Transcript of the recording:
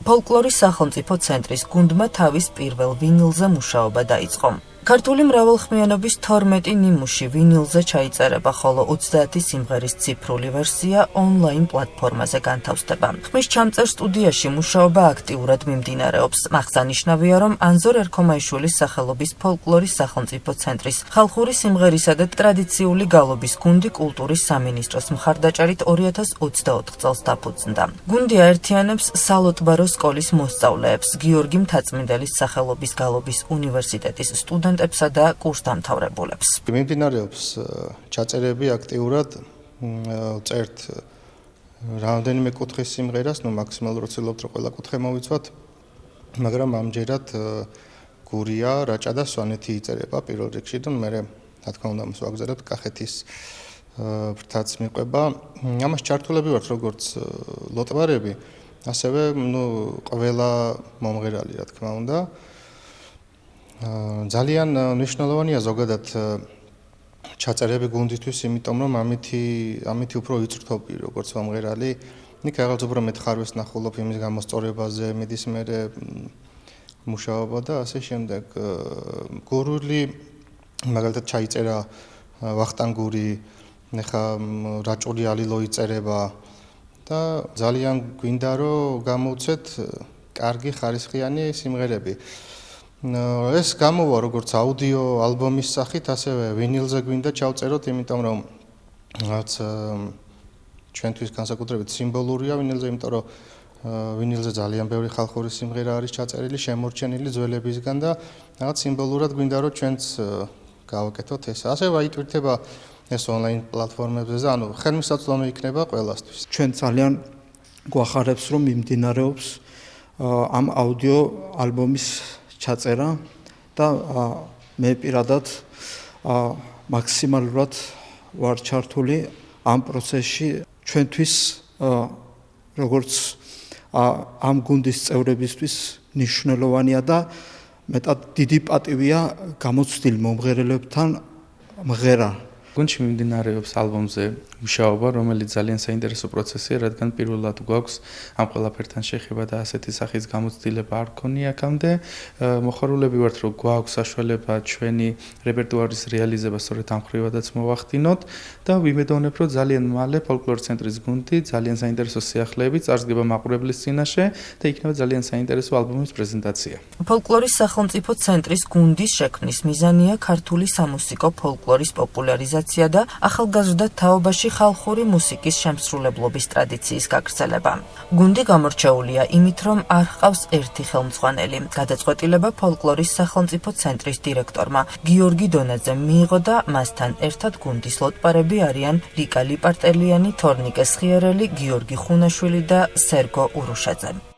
ფოლკლორის სახელმწიფო ცენტრის გუნდმა თავის პირველ ვინილზე მუშაობა დაიწყო. ქართული მრავალხმიანობის 12 ნიმუში ვინილზე ჩაიწერება, ხოლო 30 სიმღერის ციფრული ვერსია ონლაინ პლატფორმაზე განთავსდება. ხმის ჩამწერ სტუდიაში მუშაობა აქტიურად მიმდინარეობს. აღსანიშნავია, რომ ანზორ ერქომაიშვილის სახელობის ფოლკლორის სახელმწიფო ცენტრის ხალხური სიმღერისა და ტრადიციული გალობის გუნდი კულტურის სამინისტროს მხარდაჭერით 2024 წელს დაფუძნდა. გუნდი აერთიანებს სალოტბარო სკოლის მოსწავლეებს, გიორგი მთაწმინდელის სახელობის გალობის უნივერსიტეტის სტუდენტებსა და კურსდამთავრებულებს. მიმდინარეობს ჩაწერები აქტიურად, წერთ რამდენიმე კუთხის სიმღერას, მაქსიმალურად ვცდილობთ, რომ ყველა კუთხე მოვიცვათ, მაგრამ ამჯერად გურია, რაჭა და სვანეთი იწერება პირველ რიგში და მე რა თქმა უნდა ვაგზავნებთ კახეთის ფრთაც მიყვება. ამას ჩართულები ვართ როგორც ლოტბარები, ასევე ყველა მომღერალი, რა თქმა უნდა. ძალიან მნიშვნელოვანია ზოგადად ჩაწერები გუნდისთვის, იმიტომ რომ ამით უფრო იწვრთობი როგორც მომღერალი. იქ რაღაც უფრო მეტ ხარვეს ნახულობ იმის გამოსწორებაზე, მიდის მერე მუშაობა და ასე შემდეგ. გურული მაგალითად ჩაიწერა ვახტანგური, ეხა რაჭული ალილო იწერება და ძალიან გვინდა რომ გამოვცეთ კარგი ხარისხიანი სიმღერები. ეს გამოვა როგორც აუდიო ალბომის სახით, ასევე ვინილზე გვინდა ჩავწეროთ, იმიტომ რომ რაც ჩვენთვის განსაკუთრებით სიმბოლურია ვინილზე, იმიტომ რომ ვინილზე ძალიან ბევრი ხალხური სიმღერა არის ჩაწერილი, შემორჩენილი ძველებისგან და რაღაც სიმბოლურად გვინდა რომ ჩვენც გავაკეთოთ ეს. ასევე აიტვირთება ეს ონლაინ პლატფორმებზე, ანუ ხელმისაწვდომი იქნება ყველასთვის. ჩვენ ძალიან გვახარებს, რომ მიმდინარეობს ამ აუდიო ალბომის ჩაწერა და მე პირადად მაქსიმალურად ვარ ჩართული ამ პროცესში. ჩვენთვის როგორც ამ გუნდის წევრებისთვის მნიშვნელოვანია და მეტად დიდი პატივია გამოცდილ მომღერლებთან მღერა. გუნდში მიმდინარეობს ალბომზე მუშაობა, რომელიც ძალიან საინტერესო პროცესია, რადგან პირველად გვაქვს ამ ყველაფერთან შეხება და ასეთი სახის გამოცდილება არ გქონია აქამდე. მოხარულები ვართ, რომ გვაქვს საშუალება ჩვენი რეპერტუარის რეალიზება სწორედ ამ ხრივადაც მოვახდინოთ და ვიმედოვნებ, რომ ძალიან მალე ფოლკლორის ცენტრის გუნდი ძალიან საინტერესო სიახლეებით წარსდგება მაყურებლის წინაშე და იქნება ძალიან საინტერესო ალბომის პრეზენტაცია. ფოლკლორის სახელმწიფო ცენტრის გუნდის შექმნის მიზანია ქართული სამუსიკო ფოლკლორის პოპულარიზაცია და ახალგაზრდა თაობაში ხალხური მუსიკის შემსრულებლობის ტრადიციის გაგრძელება. გუნდი გამორჩეულია იმით, რომ არ ჰყავს ერთი ხელმძღვანელი. გადაწყვეტილება ფოლკლორის სახელმწიფო ცენტრის დირექტორმა გიორგი დონაძემ მიიღო და მასთან ერთად გუნდის ლოტბარები არიან რიკა ლიპარტელიანი, თორნიკე სხიარელი, გიორგი ხუნაშვილი და სერგო ურუშაძე.